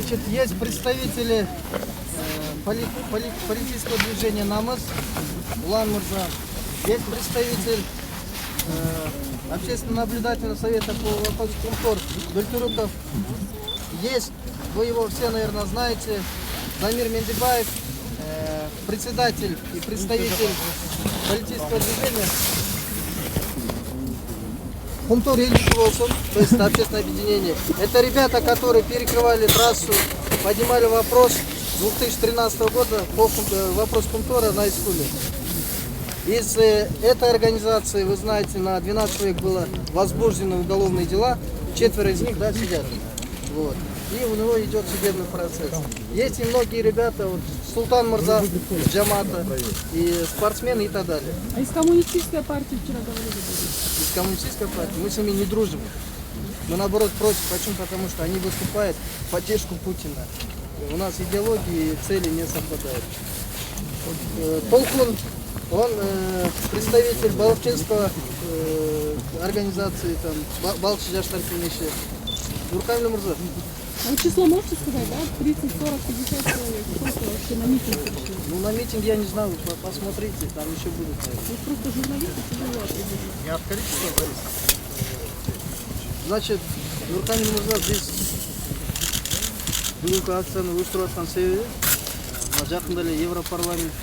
Значит, есть представители политического движения «Намыс», Улан Мурза. Есть представитель общественного наблюдателя Совета по вопросам Кумтор Бельтуруков. Есть, вы его все, наверное, знаете, Замир Мендибаев, председатель и представитель политического движения Кумтор Елдиков, то есть общественное объединение. Это ребята, которые перекрывали трассу, поднимали вопрос 2013 года по вопрос Кумтора на Искуле. Из этой организации, вы знаете, на 12 человек было возбуждено уголовные дела, 4 из них сидят. Вот. И у него идет судебный процесс. Есть и многие ребята, вот, Султан Мурза, Джамата, и спортсмены и так далее. А из коммунистической партии вчера говорили? Из коммунистической партии мы с ними не дружим. Мы наоборот против. Почему? Потому что они выступают в поддержку Путина. У нас идеологии и цели не совпадают. Толкун, он представитель балықшылар организации, там, балықшы жаштар кеңеші. Нуркамиль Мурза. А число можете сказать, да? 30, 40, 50 человек. Сколько вообще на митинг пришли? Ну, на митинг я не знаю, посмотрите, там еще будут. Вы просто журналисты, тяжело определить. Не от количества Борис. Значит, Нуркамиль Мурза здесь бүгінгі акцияны ұйыштырып жатқан себебі жақында эле Европарламент,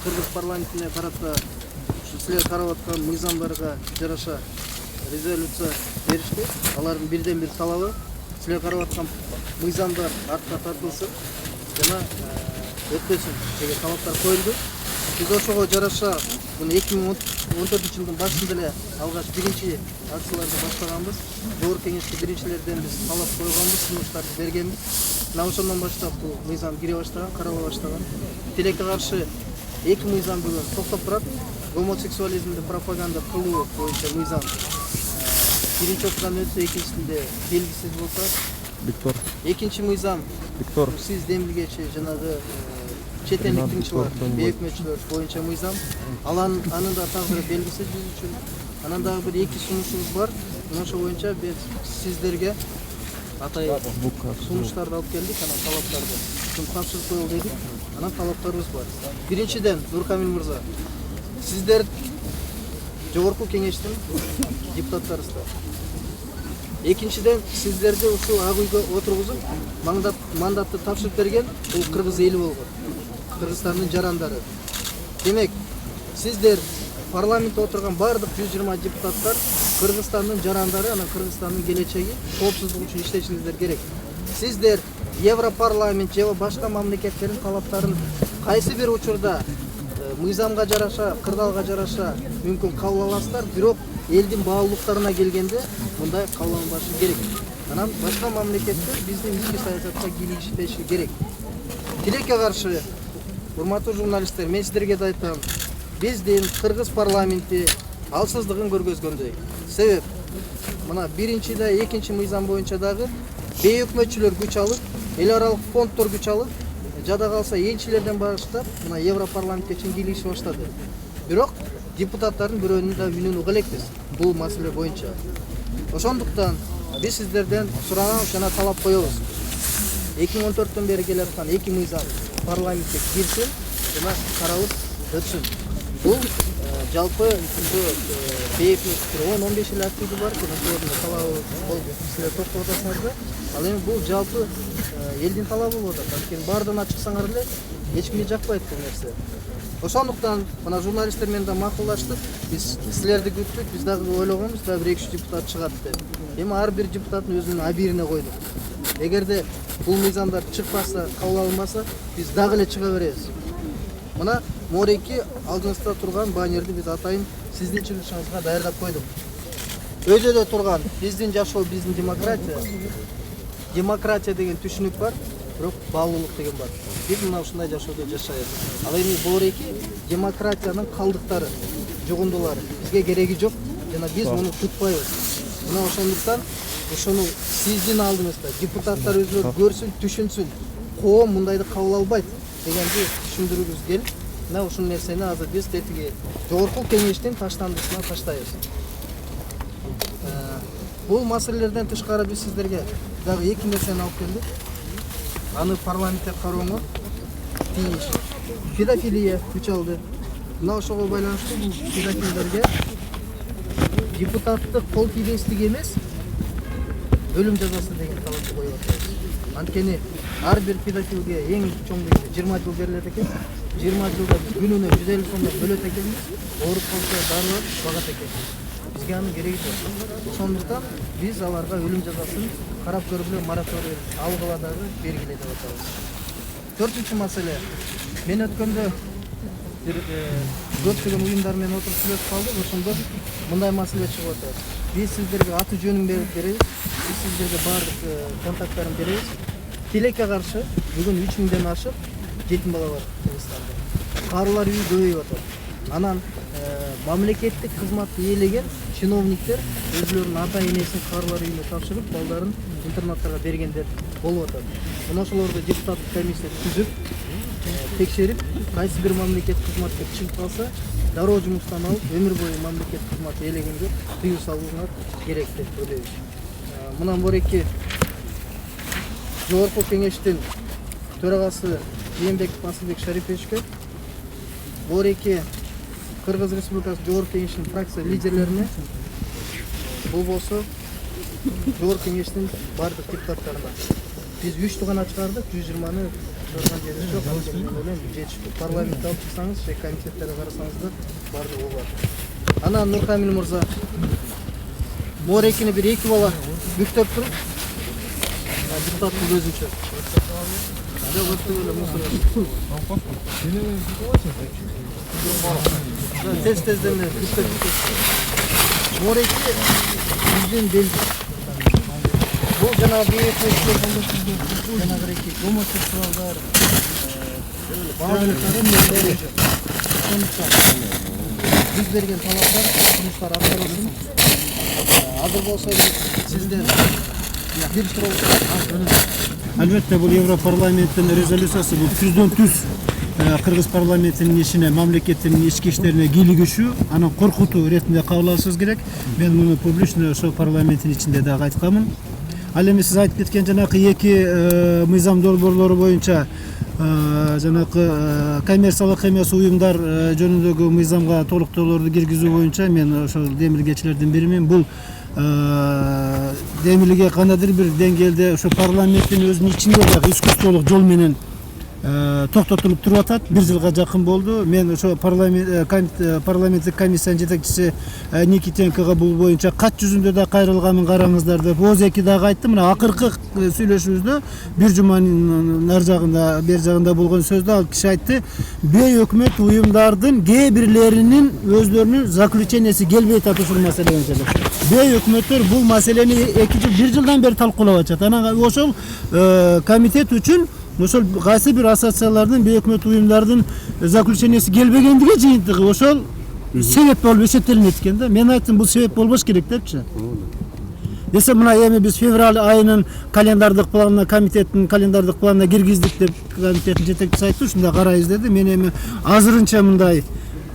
Кыргыз парламентіне қарата сіздер қарап жатқан мыйзамдарға жараша резолюция беришти. Алардын бирден бир талабы сіздер қарап жатқан мыйзамдар артқа тартылсын жана өтпөсүн деген талаптар коюлду. Биз ошого жараша муну 2014 жылдын башында эле алгач биринчи акцияларды баштаганбыз. Жогорку кеңешке биринчилерден биз талап койгонбуз, сунуштарды бергенбиз. Мына ошондон баштап бул мыйзам кире баштаган, карала баштаган. Тилекке каршы 2 мыйзам бүгүн токтоп турат. Гомосексуализмди пропаганда кылуу боюнча мыйзам биринчи окуудан өтсө, экинчисинде белгисиз болсо. Виктор. Экинчи мыйзам Виктор. Сиз демилгечи жанагы чет элдик тыңчылар, бейөкмөтчүлөр боюнча мыйзам. Анын да тагдыры белгисиз биз үчүн. Анан дагы бир 2 сунушубуз бар. Ошо боюнча биз сиздерге атай сунуштарды алып келдик, анан талаптарды тапшырып коелу дедик. Анан талаптарыбыз бар. Биринчиден, Нуркамиль Мурза, сиздер жогорку кеңештин депутаттарысыздар. Экинчиден, сиздерди ушул ак үйгө отургузуп, мандатты тапшырып берген бул кыргыз эли болгон. Кыргызстандын жарандары. Демек, сиздер парламентте отурган бардык 120 депутаттар Кыргызстандын жарандары, анан Кыргызстандын келечеги, коопсуздук үчүн иштешиңиздер керек. Сиздер Европарламент же башка мамлекеттердин талаптарын кайсы бир учурда мыйзамга жараша, кырдаалга жараша мүмкүн кабыл аласыздар, бирок элдин баалуулуктарына келгенде мындай кабылданбашы керек. Анан башка мамлекеттер биздин ички саясатка кийлигишпеши керек. Тилекке каршы, урматтуу журналисттер, мен сиздерге да айтам, биздин Кыргыз парламенти алсыздыгын көргөзгөндөй. Себеп, мына биринчи да экинчи мыйзам боюнча дагы бейөкмөтчүлөр күч алып, эл аралык фонддор күч алып, жада калса элчилерден баштап мына Европарламентке чейин кийлигише баштады. Бирок депутаттардын бирөөнүн да үнүн уга элекпиз бул маселе боюнча. Ошондуктан биз сиздерден сураган жана талап коебуз. 2014-төн бери келе аткан 2 мыйзам парламентке кирсин жана каралып өтсүн. Бул жалпы бейөкмөттөр 10-15 эл активдүү бар, ошолордун талабы болуп силер токтоп атасыңар. Ал эми бул жалпы элдин талабы болуп атат. Анткени баарынан чыксаңар эле эч кимге жакпайт бул нерсе. Ошондуктан мына журналисттер менен да макулдаштык. Биз силерди күттүк, биз дагы ойлогонбуз, дагы 1-2 депутат чыгат деп. Эми ар бир депутаттын өзүнүн абийирине койдук. Эгерде бул мыйзамдар чыкпаса, кабыл алынбаса, биз дагы эле чыга беребиз. Мына Мореки алдыңызда турган баннерди биз атайын сиздин чыгышыңызга даярдап койдук. Өйдө турган биздин жашоо, биздин демократия. Демократия деген түшүнүк бар, бирок баалуулук деген бар. Биз мына ушундай жашоодо жашайбыз. Ал эми Мореки демократиянын калдыктары, жугундулары бизге кереги жок жана биз муну тутпайбыз. Мына ошондуктан ушуну сиздин алдыңызда депутаттар өзүлөрү көрсүн, түшүнсүн. Коом мындайды кабыл албайт дегенди түшүндүрүүбүз келип, мына ушул нерсени азыр биз тетиги жогорку кеңештин таштандысына таштайбыз. Бул маселелерден тышкары биз сиздерге дагы 2 нерсени алып келдик. аны парламентте карооңо тийиш. Педофилия күч алды. Мына ошого байланыштуу бул педофилдерге депутаттык кол тийбестик эмес, өлүм жазасы деген талапты коюп атабыз. Анткени ар бир педофилге эң чоң дегенде 20 жыл берилет экен. 20 жылда күнүнө 150 сомдон бөлөт экенбиз. Ооруп калса дарылап багат экенбиз. Бизге анын кереги жок. Ошондуктан биз аларга өлүм жазасын карап көрүп эле мораторий алгыла дагы бергиле деп атабыз. 4-нчү маселе. Мен өткөндө бир көптөгөн уюмдар менен отуруп сүйлөшүп калдык. Ошондо мындай маселе чыгып атат. Биз сиздерге аты жөнүн беребиз. Биз сиздерге баардык контакттарын беребиз. Тилекке каршы бүгүн 3000ден ашык жетим бала бар Кыргызстанда. Карылар үйү көбөйүп атат. Анан мамлекеттик кызматты ээлеген чиновниктер өзлөрүнүн ата-энесин карылар үйүнө тапшырып, балдарын интернаттарга бергендер болуп атат. Мына ошолорду депутаттык комиссия түзүп, текшерип, кайсы бир мамлекеттик кызматкер чыгып калса, дароо жумуштан алып, өмүр бою мамлекеттик кызмат ээлегенге тыюу салууңар керек деп ойлойбуз. Мындан бореки Жогорку кеңештин төрагасы Жээнбеков Асылбек Шариповичке, бореки Кыргыз Республикасы Жогорку кеңештин фракция лидерлерине, болбосо Жогорку кеңештин бардык депутаттарына. Биз 3 гана чыгардык, 120-ны чыгарган жерибиз жок. Анткени менен жетиштүү. Парламентте алып чыксаңыз, же комитеттерге карасаңыз да бардыгы болот. Анан Нуркамил мырза Морекини бир 2 бала бүктөп туруп, депутаттын көзүнчө. Тез-тезден бүктөп Мореки биздин белги. Бул жанагы гомосексуалдар, биз берген талаптар, жумуштар аткарылсын. Азыр болсо сиздер бир суроо. Albatta bu Европарламенттин резолюциясы bu түздөн түз Кыргыз парламентинин ишине, мамлекеттин ички иштерине кийлигишүү, анан коркутуу иретинде кабыл алышыбыз керек. Мен муну публично ошо парламенттин ичинде дагы айтканмын. Ал эми сиз айтып кеткен жанакы эки мыйзам долбоорлору боюнча жанакы коммерциялык эмес уюмдар жөнүндөгү мыйзамга толуктоолорду киргизүү боюнча мен ошол демилгечилердин биримин. Бул демилге кандайдыр бир деңгээлде ошо парламенттин өзүнүн ичинде дагы искусстволук жол менен токтотулуп туруп атат. 1 жылга жакын болду. Мен ошо парламенттик комиссиянын жетекчиси Никитенкого бул боюнча кат жүзүндө да кайрылганын караңыздар деп ооз эки дагы айттым. Мына акыркы сүйлөшүүбүздө бир жуманын нар жагында, бер жагында болгон сөздө ал киши айтты, бейөкмөт уюмдардын кээ бирлеринин өзлөрүнүн заключениясы келбей атат ушул маселе боюнча деп. Бейөкмөттөр бул маселени 1 жылдан бери талкуулап атышат. Анан ошол комитет үчүн ошол кайсы бир ассоциациялардын, бейөкмөт уюмдардын заключениясы келбегендиги жыйынтыгы ошол себеп болуп эсептелинет экен да. Мен айттым, бул себеп болбош керек депчи. Десе мына эми биз февраль айынын календардык планына, комитеттин календардык планына киргиздик деп комитеттин жетекчиси айтты. Ушунда карайбыз деди. Мен эми азырынча мындай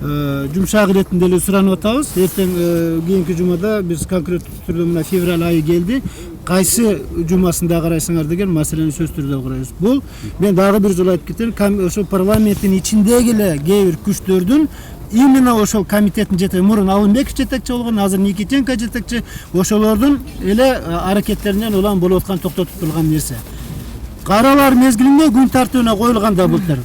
жумшак иретинде эле суранып атабыз. Эртең кийинки жумада биз конкреттүү түрдө мына февраль айы келди. Кайсы жумасында карайсыңар деген маселени сөз түрдө карайбыз. Бул мен дагы бир жолу айтып кетем, ошо парламенттин ичиндеги эле кээ бир күчтөрдүн именно ошол комитеттин жетекчиси, мурун Алымбеков жетекчи болгон, азыр Никитенко жетекчи, ошолордун эле аракеттеринен улам болуп аткан токтотуп турган нерсе. Каралар мезгилинде күн тартыбына коюлганда бултар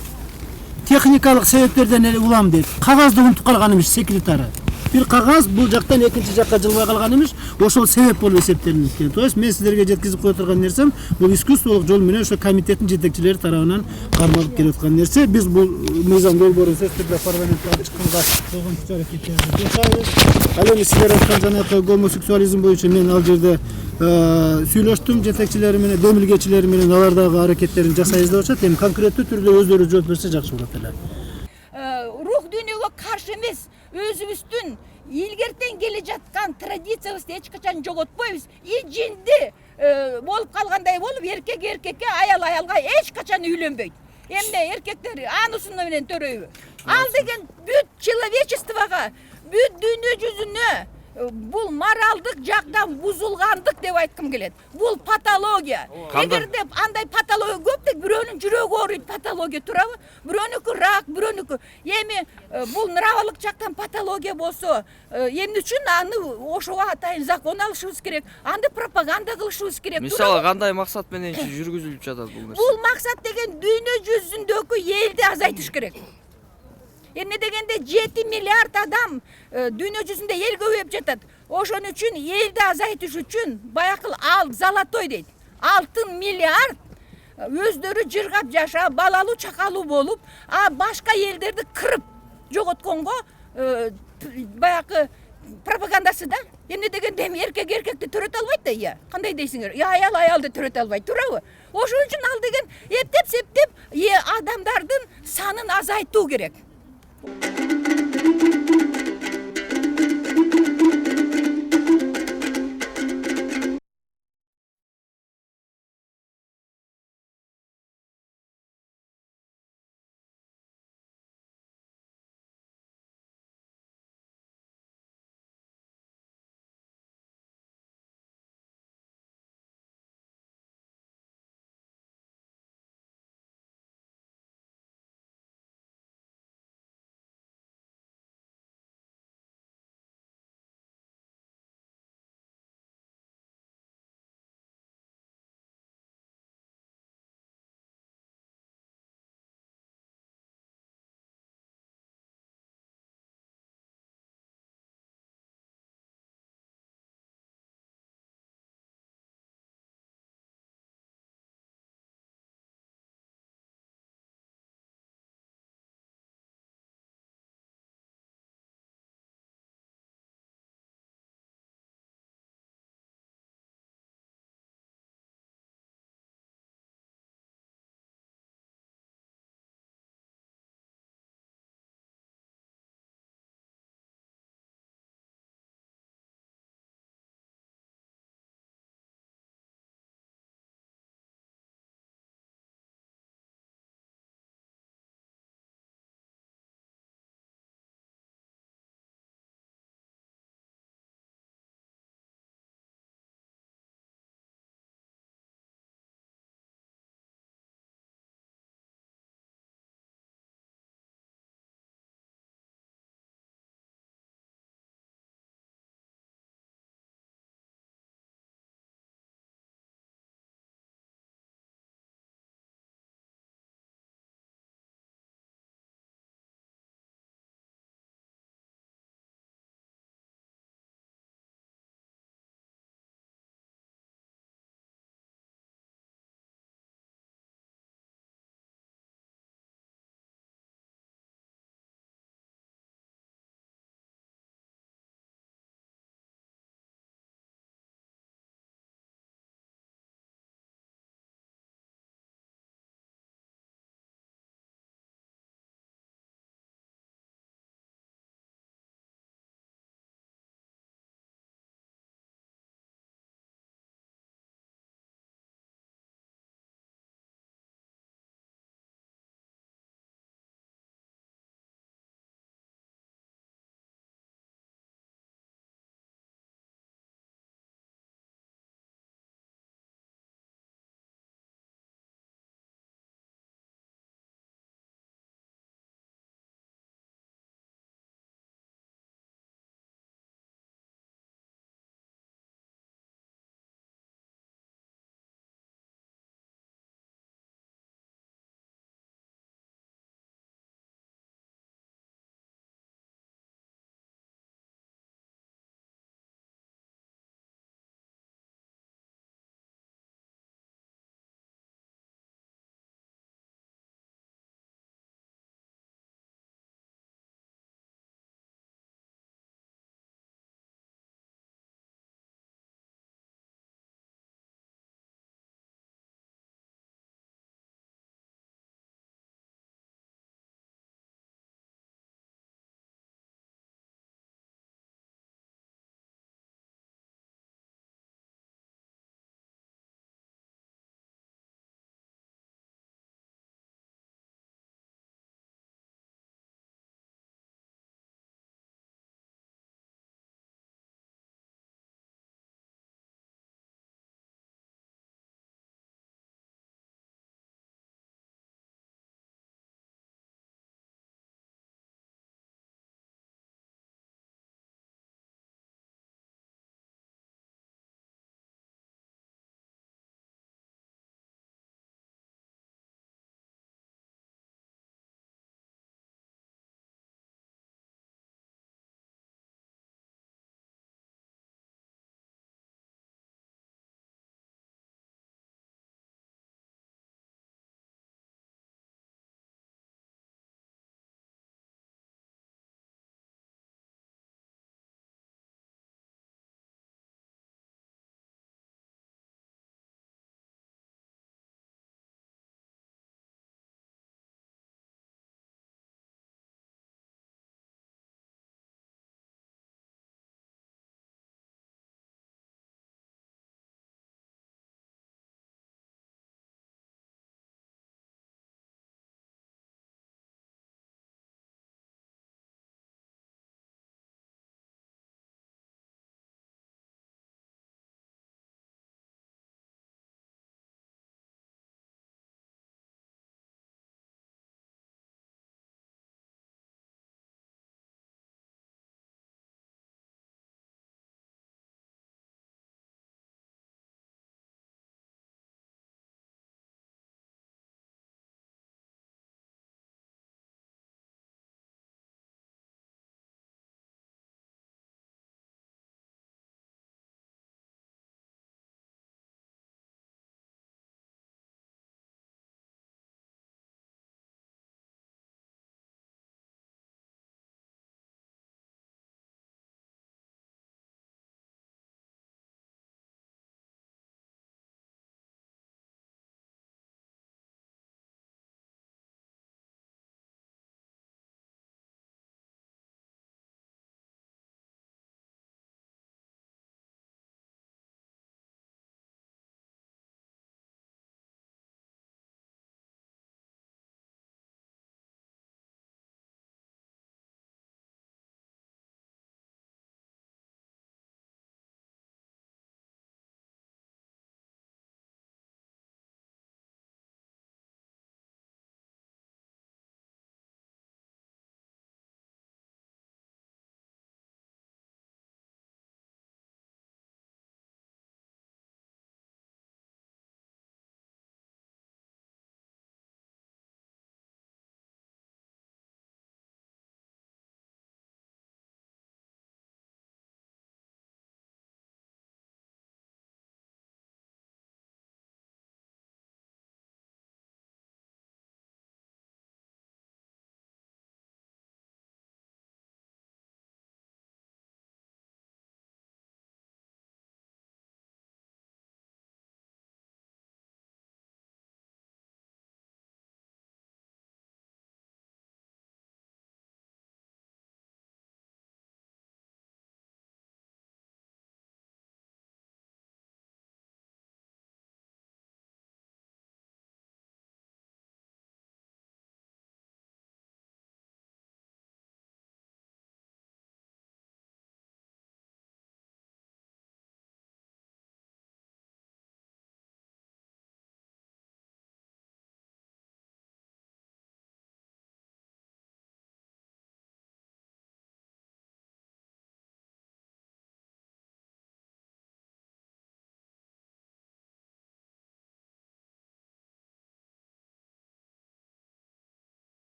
техникалык себептерден эле улам дейт. Кагазды унутуп калган эмес секретары. Бир кагаз бул жактан экинчи жакка жылбай калган эмес, ошол себеп болуп эсептелинет экен. То есть мен сиздерге жеткизип кое турган нерсем, бул искусстволук жол менен ошо комитеттин жетекчилери тарабынан кармалып келип аткан нерсе. Биз бул мыйзам долбоорун сөз түрдө парламентке алып чыкканга болгон аракеттерди жасайбыз. Ал эми сиздер айткан жанакы гомосексуализм боюнча мен ал жерде сүйлөштүм жетекчилери менен, демилгечилери менен, алар дагы аракеттерин жасайбыз деп атышат. Эми конкреттүү түрдө өздөрү жооп берсе жакшы болот эле. Рух дүйнөгө каршы эмес, өзүбүздүн илгертен келе жаткан традициябызды эч качан жоготпойбуз. Жинди болуп калгандай болуп, эркек эркекке, аял аялга эч качан үйлөнбөйт. Эмне эркектер анусуну менен төрөйбү. Ал деген бүт человечествого, бүт дүйнө жүзүнө бул моралдык жактан бузулгандык деп айткым келет. Бул патология. Эгерде андай патология көп да бирөөнүн жүрөгү ооруйт патология турабы? Бирөөнүкү рак, бирөөнүкү. Эми бул нравалык жактан патология болсо, эмне үчүн аны ошого атайын закон алышыбыз керек. Аны пропаганда кылышыбыз керек. Мисалы кандай максат менен жүргүзүлүп жатат бул нерсе? Бул максат деген дүйнө жүзүндөгү элди азайтыш керек. Эмне дегенде 7 миллиард адам дүйнө жүзүндө эл көбөйүп жатат. Ошон үчүн элди азайтыш үчүн баякыл золотой дейт. 6 миллиард өздөрү жыргап жашап, балалуу чакалуу болуп, башка элдерди кырып жоготконго баякы пропагандасы да. Эмне дегенде эркек эркекти төрөтө албайт да, ыя. Кандай дейсиңер? Аял аялды төрөтө албайт, туурабы? Ошон үчүн ал деген эптеп септеп адамдардын санын азайтуу керек.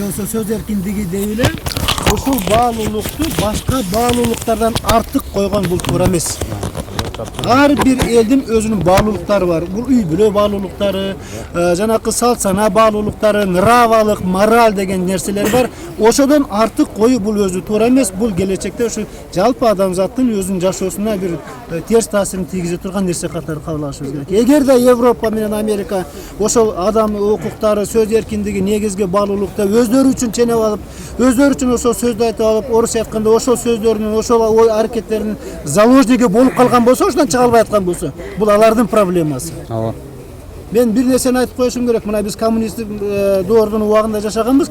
же болбосо сөз эркиндиги деп эле ушул баалуулукту башка баалуулуктардан артык койгон бул туура эмес. Ар бир элдин өзүнүн баалуулуктары бар. Бул үй бүлө баалуулуктары, жанакы салт сана баалуулуктары, нравалык, мораль деген нерселер бар. Ошодон артык коюу бул өзү туура эмес. Бул келечекте ушу жалпы адамзаттын өзүнүн жашоосуна бир терс таасирин тийгизе турган нерсе катары кабыл алышыбыз керек. Эгерде Европа менен Америка ошол адам укуктары, сөз эркиндиги, негизги баалуулукта өздөрү үчүн ченеп алып, өздөрү үчүн ошол сөздү айтып алып, орусча айтканда ошол сөздөрүнүн, ошол ой аракеттеринин заложниги болуп калган болсо, ошондон чыга албай аткан болсо, бул алардын проблемасы. Мен бир нерсени айтып коюшум керек. Мына биз коммунисттик доордун убагында жашаганбыз,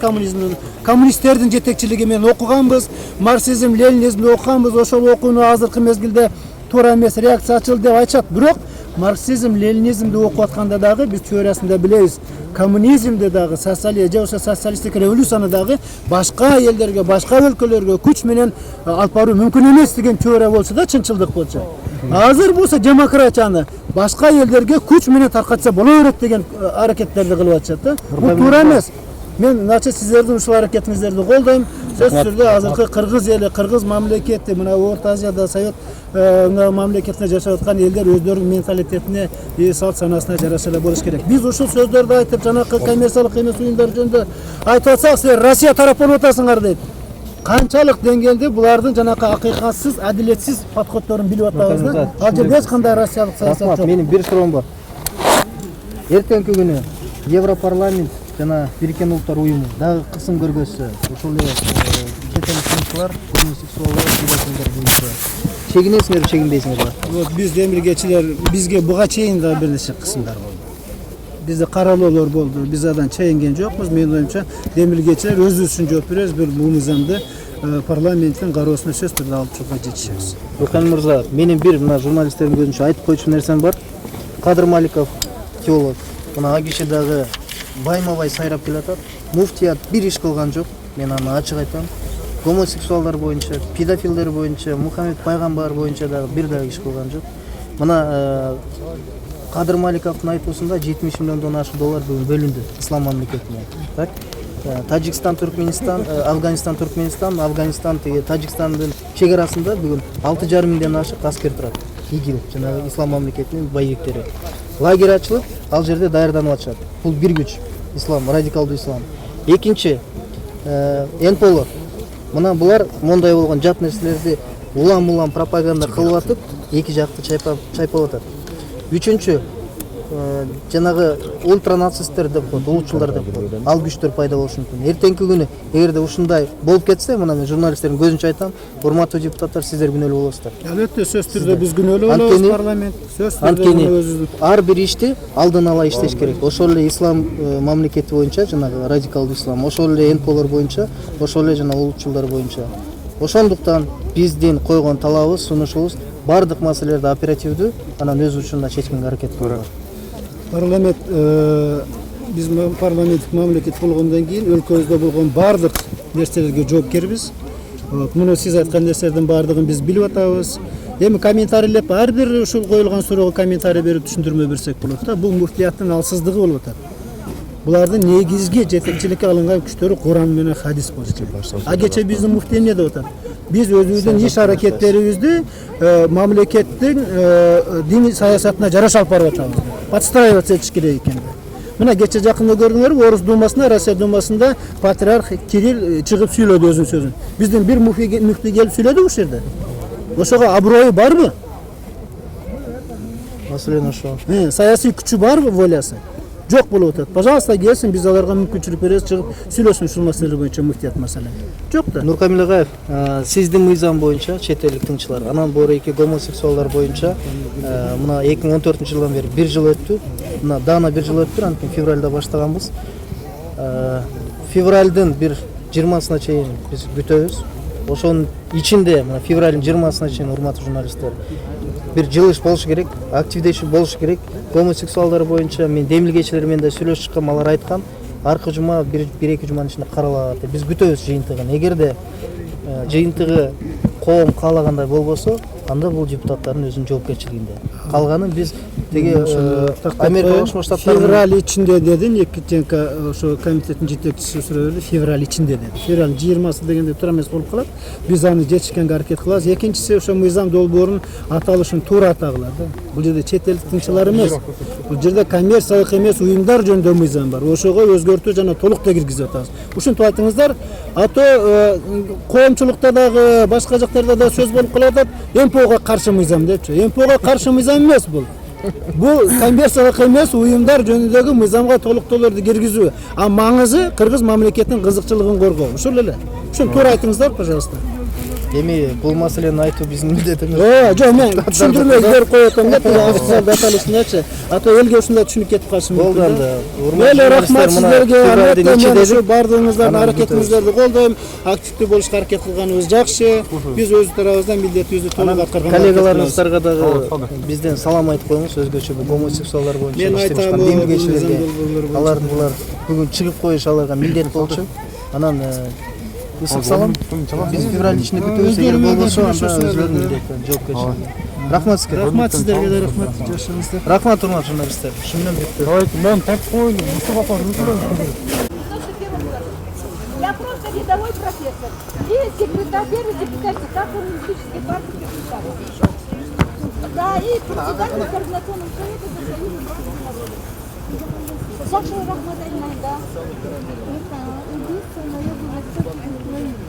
коммунисттердин жетекчилиги менен окуганбыз, марксизм, ленинизмди окуганбыз. Ошол окууну азыркы мезгилде туура эмес, реакциячыл деп айтышат. Бирок марксизм, ленинизмди окуп атканда дагы биз теориясында билебиз. Коммунизмде дагы, социалистик революцияны дагы башка элдерге, башка өлкөлөргө күч менен алып баруу мүмкүн эмес деген теория болсо да чынчылдык болчу. Азыр болсо демократияны башка элдерге күч менен таркатса боло берет деген аракеттерди кылып атышат да. Бул туура эмес. Мен наче сиздердин ушул аракетиңиздерди колдойм. Сөзсүз түрдө азыркы кыргыз эли, кыргыз мамлекети, мына Орто Азияда совет мамлекетинде жашап аткан элдер өздөрүнүн менталитетине, салт санасына жараша эле болуш керек. Биз ушул сөздөрдү айтып, жанакы коммерциялык эмес уюмдар жөнүндө айтып атсак, силер Россия тарап болуп атасыңар дейт. Канчалык деңгээлде булардын жанакы акыйкатсыз, адилетсиз подходдорун билип атабыз да. Ал жерде эч кандай россиялык саясат жок. Менин бир суроом бар. Эртеңки күнү Европарламент жана Бириккен Улуттар уюму дагы кысым көргөзсө, ошол эле чет эл сынчылар, гомосексуалдар, педофилдер боюнча чегинесиңер, чегинбейсиңер? Вот биз демиргечилер, бизге буга чейин да бир нече кысымдар болду. Бизде каралоолор болду, биз адан чейинген жокпуз. Менин оюмча демиргечилер өзүбүз үчүн жооп беребиз, бул мыйзамды парламенттин кароосуна сөзсүз түрдө алып чыгууга жетишебиз. Руханий мырза, менин бир мына журналисттердин көзүнчө айтып койчу нерсем бар. Кадыр Маликов теолог, мына ал киши дагы байма-бай сайрап келатат. Муфтият бир иш кылган жок. Мен аны ачык айтам. Гомосексуалдар боюнча, педофилдер боюнча, Мухаммед пайгамбар боюнча дагы бир дагы иш кылган жок. Мына Кадыр Маликовдун айтуусунда 70 миллиондон ашык доллар бүгүн бөлүндү ислам мамлекетине. Так? Тажикстан, Түркменистан, Афганистан, Түркменистан, Афганистан, Тажикстандын чек арасында бүгүн 6,5 миңден ашык аскер турат. ИГИЛ, жанагы ислам мамлекетинин боевиктери. Лагерь ачылып, ал жерде даярданып атышат. Бул бир күч, ислам, радикалдуу ислам. Экинчи, НПОлор. Мына булар мондай болгон жат нерселерди улам пропаганда кылып атып, эки жакты чайпап атат. Үчүнчү, жанагы ультранацисттер деп коет, улутчулдар деп коет. Ал күчтөр пайда болушу мүмкүн. Эртеңки күнү эгерде ушундай болуп кетсе, мына мен журналисттердин көзүнчө айтам, урматтуу депутаттар, сиздер күнөөлүү болосуздар. Албетте, сөзсүз түрдө биз күнөөлүү болобуз, парламент. Анткени ар бир ишти алдын ала иштеш керек. Ошол эле ислам мамлекети боюнча, жанагы радикалдуу ислам, ошол эле НПОлор боюнча, ошол эле жана улутчулдар боюнча. Ошондуктан биздин койгон талабыбыз, сунушубуз бардык маселелерди оперативдүү, анан өз учурунда чечкенге аракет кылуу. Парламент, биз парламенттик мамлекет болгондон кийин өлкөбүздө болгон бардык нерселерге жоопкербиз. Муну сиз айткан нерселердин бардыгын биз билип атабыз. Эми комментарийлеп, ар бир ушул коюлган суроого комментарий берип түшүндүрмө берсек болот да. Бул муфтияттын алсыздыгы болуп атат. Булардын негизги жетекчиликке алынган күчтөрү Куран менен хадис болчу. А кече биздин муфтий эмне деп атат? Биз өзүбүздүн иш аракеттерибизди мамлекеттин диний саясатына жараша алып барып атабыз. Подстраиваться этиш керек экен. Мына кече жакында көрдүңөрбү, Орус думасында, Россия думасында патриарх Кирилл чыгып сүйлөдү өзүнүн сөзүн. Биздин бир муфтий келип сүйлөдү ушул жерде. Ошого аброю барбы? Маселен ошо. Саясий күчү барбы, волясы? Жок болуп атат. Пожалуйста, келсин, биз аларга мүмкүнчүлүк беребиз, чыгып сүйлөсүн ушул маселе боюнча муфтият маселе. Жок да. Нуркамил Агаев, сиздин мыйзам боюнча чет элдик тыңчылар, анан борейки гомосексуалдар боюнча мына 2014-жылдан бери 1 жыл өттү. Мына даана 1 жыл өттү, анткени февралда баштаганбыз. Февралдын бир 20-сына чейин биз күтөбүз. Ошонун ичинде мына февралдын 20-сына чейин урматтуу журналисттер бир жылыш болуш керек, активдешүү болуш керек. Гомосексуалдар боюнча мен демилгечилер менен да сүйлөшүп чыккам, алар айткан аркы жума 1-2 жуманын ичинде каралат. Биз күтөбүз жыйынтыгын. Эгерде жыйынтыгы коом каалагандай болбосо, анда бул депутаттардын өзүнүн жоопкерчилигинде. Калганын биз тиги Америка Коошма Штаттарынын февраль ичинде деди Никитенко ошо комитеттин жетекчиси сурады, февраль ичинде деди. Февраль 20 дегенде туура эмес болуп калат. Биз аны жетишкенге аракет кылабыз. Экинчиси ошо мыйзам долбоорунун аталышын туура атагыла да. Бул жерде чет элдик тыңчылар эмес. Бул жерде коммерциялык эмес уюмдар жөнүндө мыйзам бар. Ошого өзгөртүү жана толуктуу киргизип атабыз. Ушинтип айтыңыздар, ато коомчулукта дагы башка жактарда да сөз болуп калат, МПОго каршы мыйзам депчи. МПОго каршы мыйзам эмес бул. Бул коммерциялык эмес уюмдар жөнүндөгү мыйзамга толуктоолорду киргизүү. А маңызы кыргыз мамлекетинин кызыкчылыгын коргоо. Ушул эле. Ушуну туура айтыңыздар, пожалуйста. эми бул маселени айтуу биздин милдетибиз. Жок, мен түшүндүрмө берип коюп атам да, официалдуу аталышындачы. А то элге ушундай түшүнүп кетип калышы мүмкүн. Болду анда. Мейлі, рахмат сіздерге. Мен Мен бардығыңыздардың аракетіңіздерді қолдаймын. Активті болышқа аракет қылғаныңыз жақсы. Біз өз тарабымыздан милдетибизди толук аткарганга коллегаларыңыздарга дагы бизден салам айтып коюңуз, өзгөчө бул гомосексуалдар боюнча Мен иштеп айтам, жаткан бул демгечилерге. мыйзам Алар булар бүгүн чыгып коюш аларга милдет болчу. Анан ысык салам. Биз февраль ичинде күтөбүз, эгер болбосо анда өзүлөрүнүн милдети жоопкерчилиги. Рахмат сизге. Рахмат сіздерге де рахмат. Жашаңыздар. Рахмат урматтуу журналисттер. Ушу менен бүттү. Мен тартып коюлу. Мустафа Я просто рядовой профессор. И секретарь, первый секретарь ЦК Коммунистической партии Кыргызстана. Да, и председатель Координационного совета за союз народа. Саша Рахматовна, да. Это убийца, наверное,